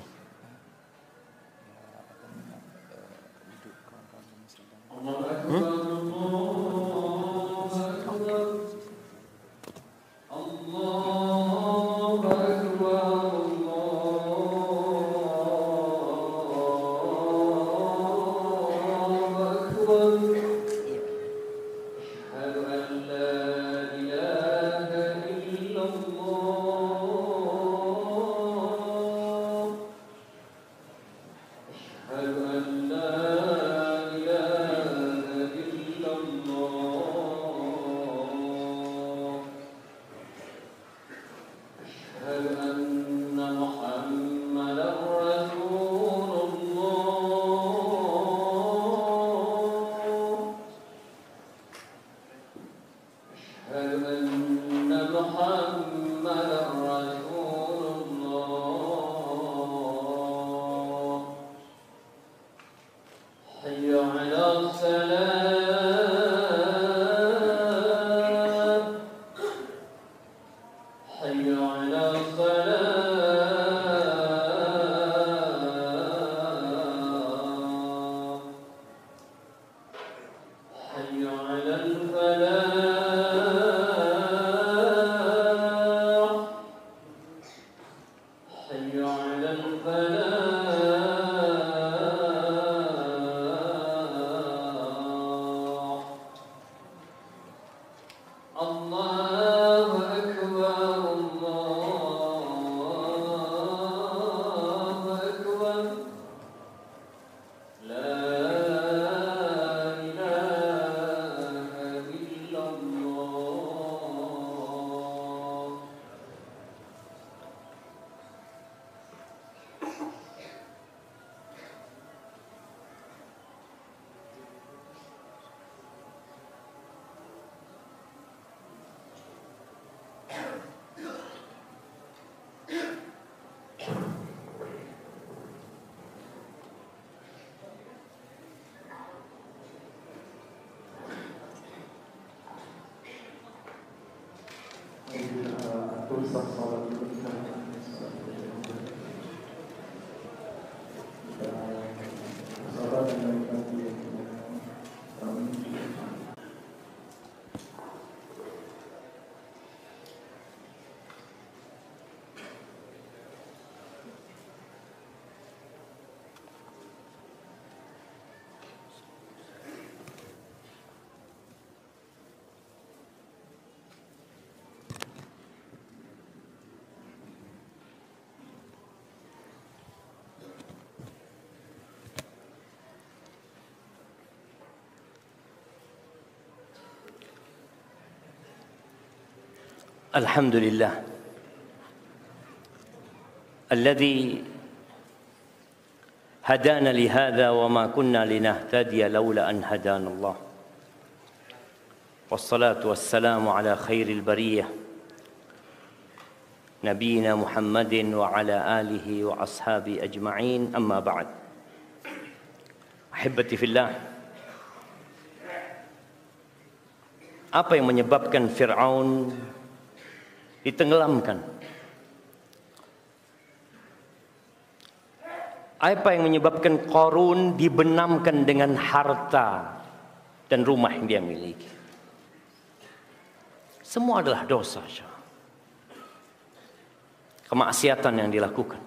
الحمد لله الذي هدانا لهذا وما كنا لنهتدي لولا أن هدانا الله والصلاة والسلام على خير البرية نبينا محمد وعلى آله وأصحابه أجمعين أما بعد أحبتي في الله Apa yang menyebabkan Fir'aun ditenggelamkan? Apa yang menyebabkan Qarun dibenamkan dengan harta dan rumah yang dia miliki? Semua adalah dosa, kemaksiatan yang dilakukan.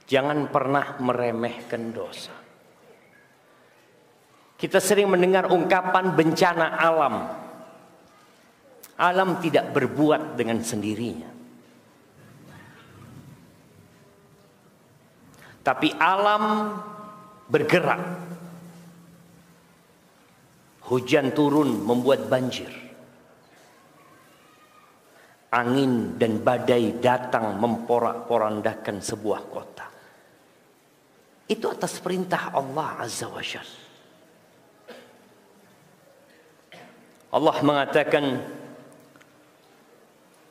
Jangan pernah meremehkan dosa. Kita sering mendengar ungkapan bencana alam. Alam tidak berbuat dengan sendirinya. Tapi alam bergerak. Hujan turun membuat banjir. Angin dan badai datang memporak-porandakan sebuah kota. Itu atas perintah Allah Azza wa Jalla. Allah mengatakan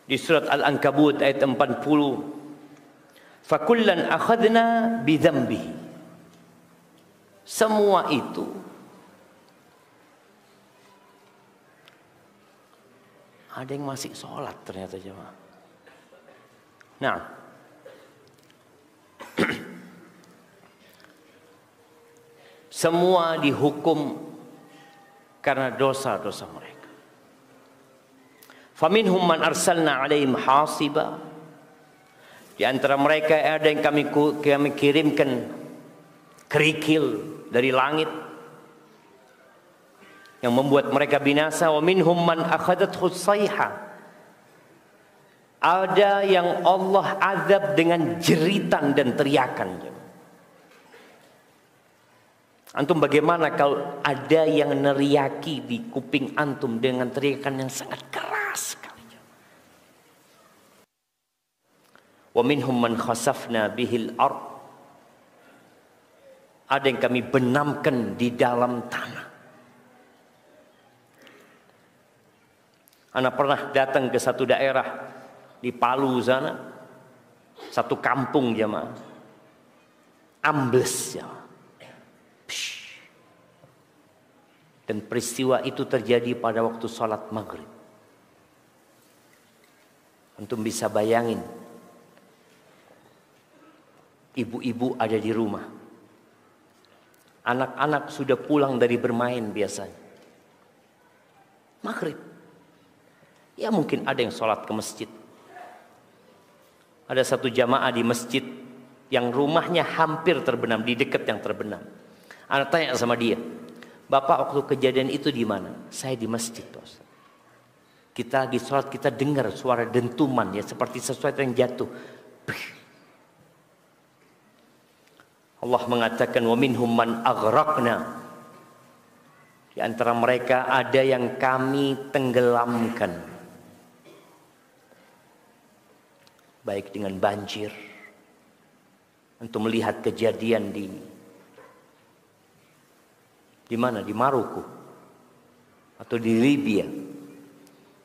di surat Al-Ankabut ayat 40, "Fakullan akhadna bidzambihi." Semua itu ada yang masih sholat ternyata jemaah. Nah, semua dihukum karena dosa-dosa mereka. Faminhum man arsalna alaihim hasiba. Di antara mereka ada yang kami kirimkan kerikil dari langit yang membuat mereka binasa. Wa minhum man akhadathu sayha. Ada yang Allah azab dengan jeritan dan teriakan. Antum bagaimana kalau ada yang neriaki di kuping antum dengan teriakan yang sangat keras sekali. Wa minhum man khasafna bihil ard. Ada yang kami benamkan di dalam tanah. Ana pernah datang ke satu daerah di Palu sana, satu kampung jemaah, ambles jemaah. Dan peristiwa itu terjadi pada waktu sholat maghrib. Antum bisa bayangin, ibu-ibu ada di rumah, anak-anak sudah pulang dari bermain biasanya, maghrib. Ya mungkin ada yang sholat ke masjid. Ada satu jamaah di masjid yang rumahnya hampir terbenam, di dekat yang terbenam. Anak tanya sama dia, "Bapak waktu kejadian itu di mana?" "Saya di masjid, Bos. Kita lagi sholat, kita dengar suara dentuman ya seperti sesuatu yang jatuh." Allah mengatakan, "Wa minhum man aghraqna." Di antara mereka ada yang kami tenggelamkan. Baik dengan banjir. Untuk melihat kejadian di mana? Di Maroko atau di Libya.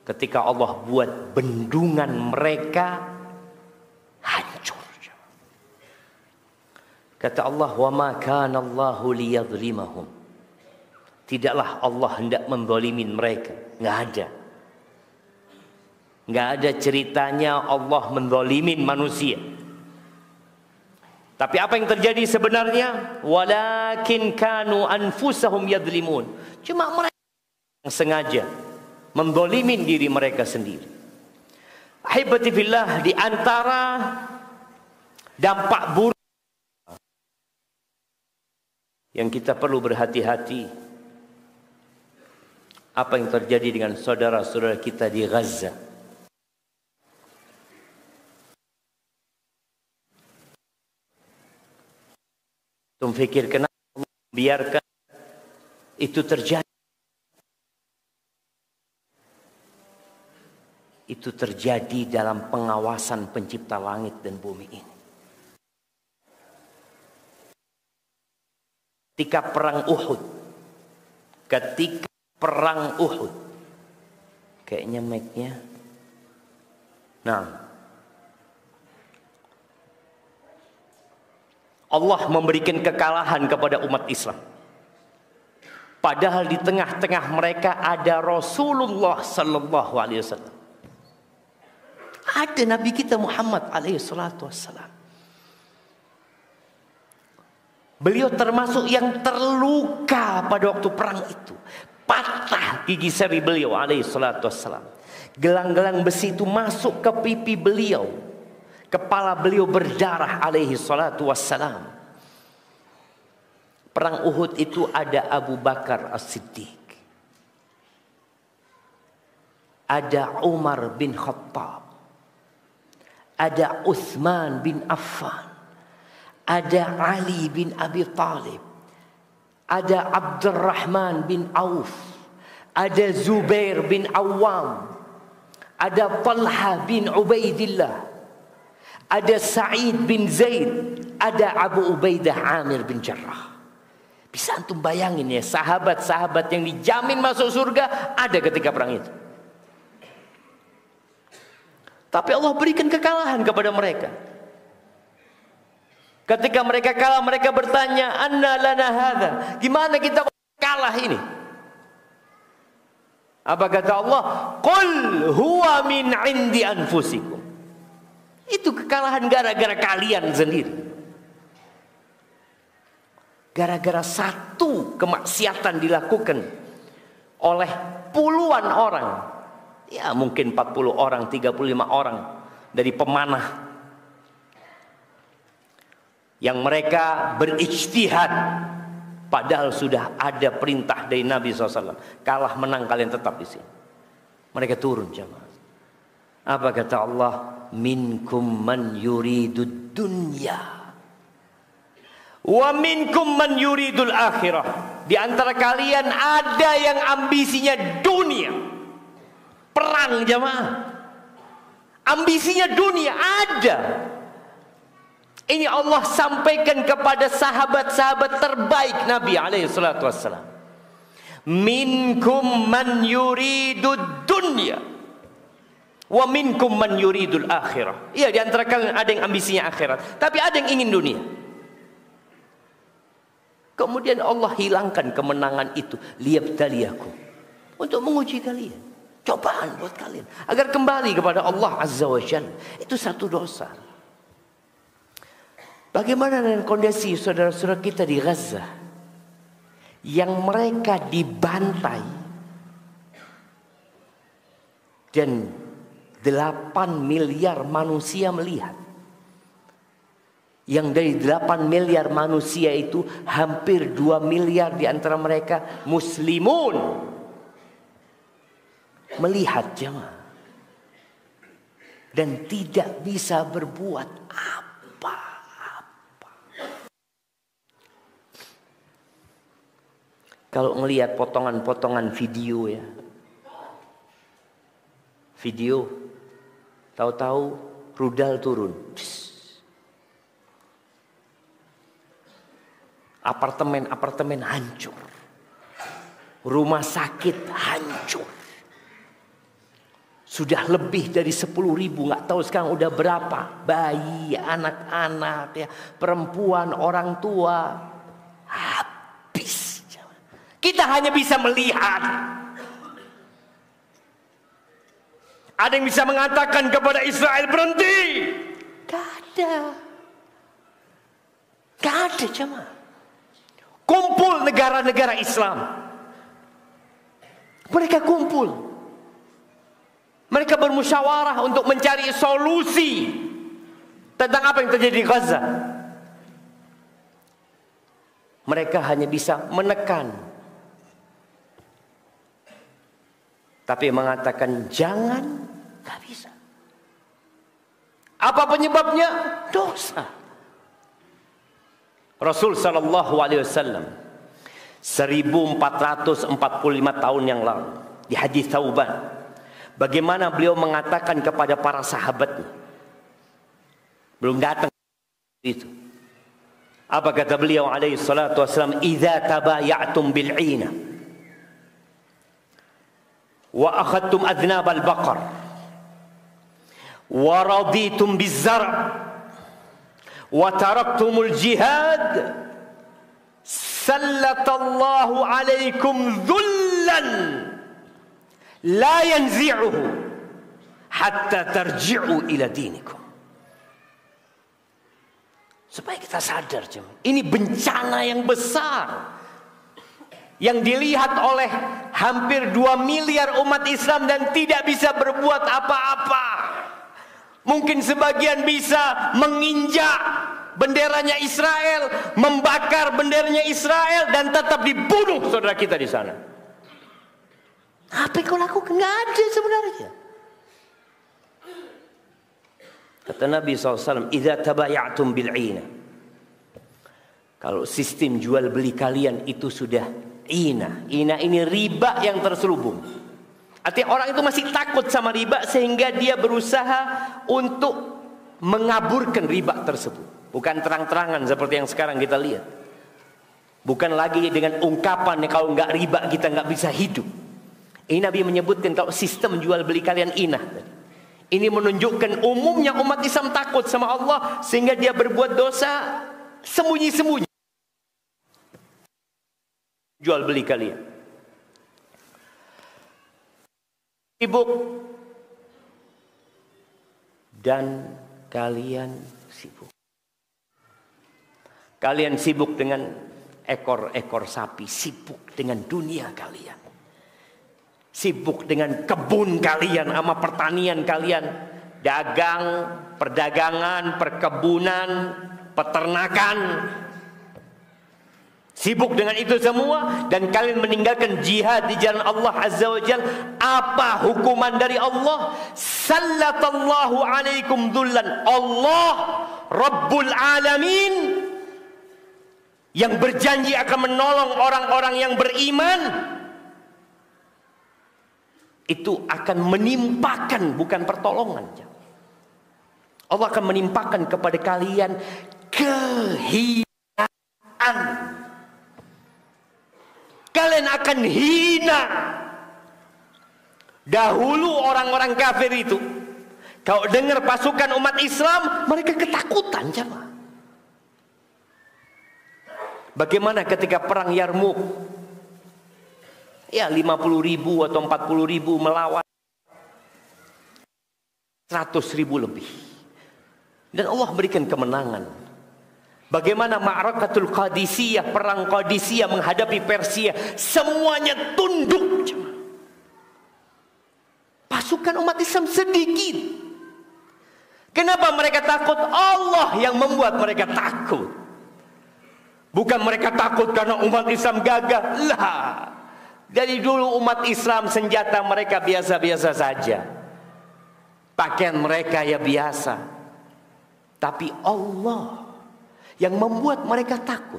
Ketika Allah buat bendungan mereka hancur. Kata Allah, "Wa ma kana Allahu liyadhlimahum." Tidaklah Allah hendak menzalimin mereka. Enggak ada. Enggak ada ceritanya Allah menzalimin manusia. Tapi apa yang terjadi sebenarnya? Walakin kanu anfusahum yadhlimun. Cuma mereka yang sengaja menzalimin diri mereka sendiri. Ahibati fillah, di antara dampak buruk yang kita perlu berhati-hati, apa yang terjadi dengan saudara-saudara kita di Gaza. Fikir kenapa Allah membiarkan itu terjadi? Itu terjadi dalam pengawasan pencipta langit dan bumi ini. Ketika perang Uhud, kayaknya mic-nya. Nah, Allah memberikan kekalahan kepada umat Islam. Padahal di tengah-tengah mereka ada Rasulullah sallallahu alaihi wasallam. Ada Nabi kita Muhammad alaihi salatu wassalam. Beliau termasuk yang terluka pada waktu perang itu. Patah gigi seri beliau alaihi salatu wassalam. Gelang-gelang besi itu masuk ke pipi beliau. Kepala beliau berdarah alaihi salatu wassalam. Perang Uhud itu ada Abu Bakar As-Siddiq, ada Umar bin Khattab, ada Uthman bin Affan, ada Ali bin Abi Talib, ada Abdurrahman bin Auf, ada Zubair bin Awam, ada Talha bin Ubaidillah, ada Sa'id bin Zaid, ada Abu Ubaidah Amir bin Jarrah. Bisa antum bayangin ya, sahabat-sahabat yang dijamin masuk surga ada ketika perang itu. Tapi Allah berikan kekalahan kepada mereka. Ketika mereka kalah, mereka bertanya, "Anna lana hadza?" Gimana kita kalah ini? Apa kata Allah? "Qul huwa min 'indi anfusikum." Itu kekalahan gara-gara kalian sendiri. Gara-gara satu kemaksiatan dilakukan oleh puluhan orang. Ya mungkin 40 orang, 35 orang dari pemanah. Yang mereka berijtihad. Padahal sudah ada perintah dari Nabi SAW. Kalah menang kalian tetap di sini. Mereka turun jamaah. Apa kata Allah? Minkum man yuridud dunya. Wa minkum man yuridul akhirah. Di antara kalian ada yang ambisinya dunia. Perang jamaah. Ambisinya dunia ada. Ini Allah sampaikan kepada sahabat-sahabat terbaik Nabi alaihi salatu wassalam. Minkum man yuridud dunya. Wa minkum man yuridul akhirah. Iya, di antara kalian ada yang ambisinya akhirat, tapi ada yang ingin dunia. Kemudian Allah hilangkan kemenangan itu, liyabtaliyakum, untuk menguji kalian, cobaan buat kalian agar kembali kepada Allah Azza wa Jalla. Itu satu dosa. Bagaimana dengan kondisi saudara-saudara kita di Gaza yang mereka dibantai dan 8 miliar manusia melihat? Yang dari 8 miliar manusia itu hampir 2 miliar di antara mereka muslimun. Melihat jemaah. Dan tidak bisa berbuat apa-apa. Kalau ngelihat potongan-potongan video ya. Video. Tahu-tahu rudal turun. Apartemen-apartemen hancur. Rumah sakit hancur. Sudah lebih dari 10.000, nggak tahu sekarang udah berapa. Bayi, anak-anak, ya, perempuan, orang tua. Habis. Kita hanya bisa melihat. Ada yang bisa mengatakan kepada Israel berhenti? Gak ada. Gak ada jemaah. Kumpul negara-negara Islam. Mereka kumpul. Mereka bermusyawarah untuk mencari solusi tentang apa yang terjadi di Gaza. Mereka hanya bisa menekan. Tapi mengatakan jangan, gak bisa. Apa penyebabnya? Dosa. Rasul sallallahu alaihi wasallam 1445 tahun yang lalu di hadis Thauban, bagaimana beliau mengatakan kepada para sahabatnya, belum datang itu. Apa kata beliau alaihi salatu wasallam? Idza tabaya'tum bil 'ina wa akhadtum adnab al baqar wa raditum biz zar' wa taraktumul jihad sallatallahu alaikum dhullan la yanzi'uhu hatta tarji'u ila dinikum. Supaya kita sadar, ini bencana yang besar yang dilihat oleh hampir 2 miliar umat Islam dan tidak bisa berbuat apa-apa. Mungkin sebagian bisa menginjak benderanya Israel, membakar benderanya Israel, dan tetap dibunuh saudara kita di sana. Apa yang kau lakukan? Nggak ada sebenarnya. Kata Nabi SAW, "Idza tabaya'tum bil'ina." Kalau sistem jual beli kalian itu sudah ina ini riba yang terselubung. Artinya orang itu masih takut sama riba sehingga dia berusaha untuk mengaburkan riba tersebut. Bukan terang-terangan seperti yang sekarang kita lihat. Bukan lagi dengan ungkapan kalau nggak riba kita nggak bisa hidup. Ini Nabi menyebutkan kalau sistem jual beli kalian inah. Ini menunjukkan umumnya umat Islam takut sama Allah sehingga dia berbuat dosa sembunyi-sembunyi. Jual beli kalian. Sibuk. Dan kalian sibuk. Kalian sibuk dengan ekor-ekor sapi. Sibuk dengan dunia kalian. Sibuk dengan kebun kalian sama pertanian kalian. Dagang, perdagangan, perkebunan, peternakan. Sibuk dengan itu semua dan kalian meninggalkan jihad di jalan Allah Azza wa Jalla. Apa hukuman dari Allah? Sallatallahu alaikum dhullan. Allah Rabbul Alamin yang berjanji akan menolong orang-orang yang beriman, itu akan menimpakan, bukan pertolongan. Allah akan menimpakan kepada kalian kehinaan. Kalian akan hina. Dahulu orang-orang kafir itu, kalau dengar pasukan umat Islam, mereka ketakutan, jemaah. Bagaimana ketika perang Yarmuk? Ya 50.000 atau 40.000 melawan 100.000 lebih. Dan Allah berikan kemenangan. Bagaimana Ma'rakatul Qadisiyah, perang Qadisiyah menghadapi Persia, semuanya tunduk. Pasukan umat Islam sedikit. Kenapa mereka takut? Allah yang membuat mereka takut. Bukan mereka takut karena umat Islam gagah. Lah. Dari dulu umat Islam senjata mereka biasa-biasa saja. Pakaian mereka ya biasa. Tapi Allah yang membuat mereka takut.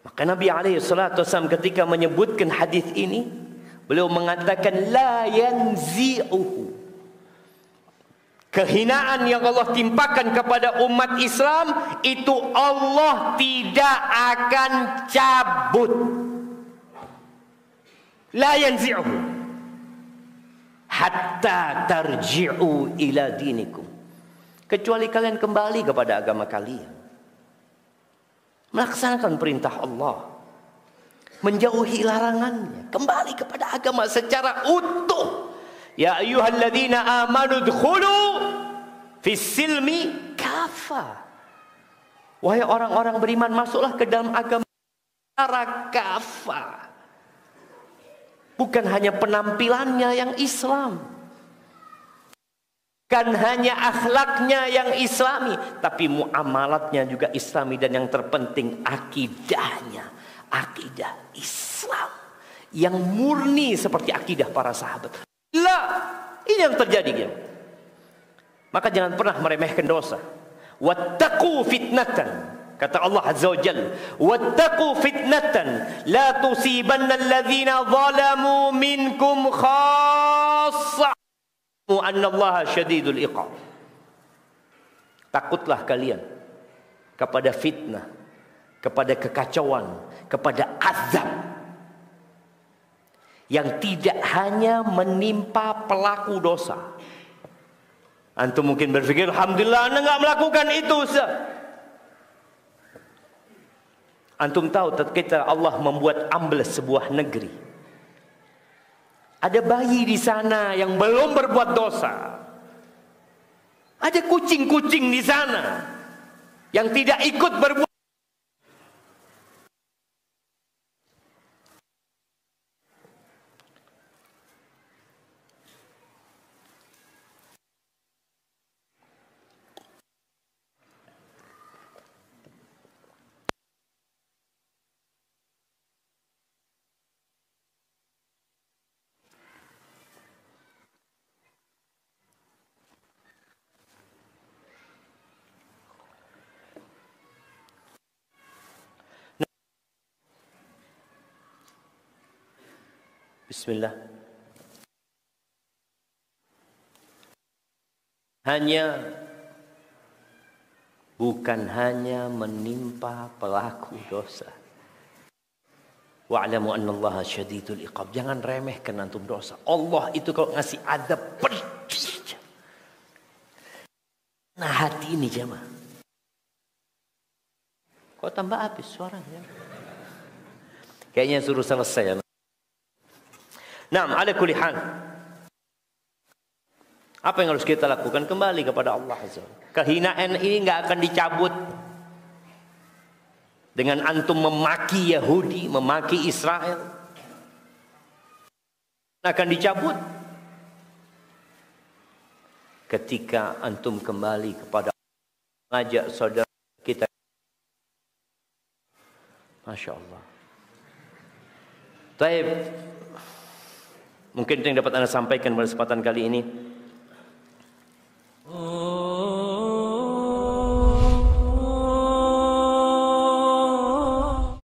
Maka Nabi SAW ketika menyebutkan hadis ini, beliau mengatakan la yanzi'uhu. Kehinaan yang Allah timpakan kepada umat Islam itu Allah tidak akan cabut. La yanzi'uhu hatta tarji'u ila dinikum. Kecuali kalian kembali kepada agama kalian, melaksanakan perintah Allah, menjauhi larangannya, kembali kepada agama secara utuh. Ya ayyuhalladzina amanu dkhulu fis silmi kafa. Wahai orang-orang beriman, masuklah ke dalam agama secara kafa. Bukan hanya penampilannya yang Islam, bukan hanya akhlaknya yang islami, tapi muamalatnya juga islami, dan yang terpenting akidahnya, akidah Islam yang murni seperti akidah para sahabat. Lah, ini yang terjadi ya. Maka jangan pernah meremehkan dosa. Wattaqu fitnatan, kata Allah Azza wa Jalla, wattaqu fitnatan la tusibanna alladhina zalamu minkum khassa annallaha syadidul iqab. Takutlah kalian kepada fitnah, kepada kekacauan, kepada azab yang tidak hanya menimpa pelaku dosa, Antum mungkin berpikir, alhamdulillah anda nggak melakukan itu, Ustaz. Antum tahu ketika Allah membuat ambles sebuah negeri, ada bayi di sana yang belum berbuat dosa. Ada kucing-kucing di sana yang tidak ikut berbuat. Bismillah. Bukan hanya menimpa pelaku dosa. Wa'lamu annallaha syadidul iqab. Jangan remehkan antum dosa. Allah itu kalau ngasih adab pedih. Nah hati ini jemaah. Kok tambah habis suaranya? Kayaknya suruh selesai. Nah, ala kulli hal. Apa yang harus kita lakukan? Kembali kepada Allah Azza. Kehinaan ini nggak akan dicabut dengan antum memaki Yahudi, memaki Israel. Akan dicabut ketika antum kembali kepada Allah, mengajak saudara kita. Masya Allah. Taib. Mungkin itu yang dapat Anda sampaikan pada kesempatan kali ini.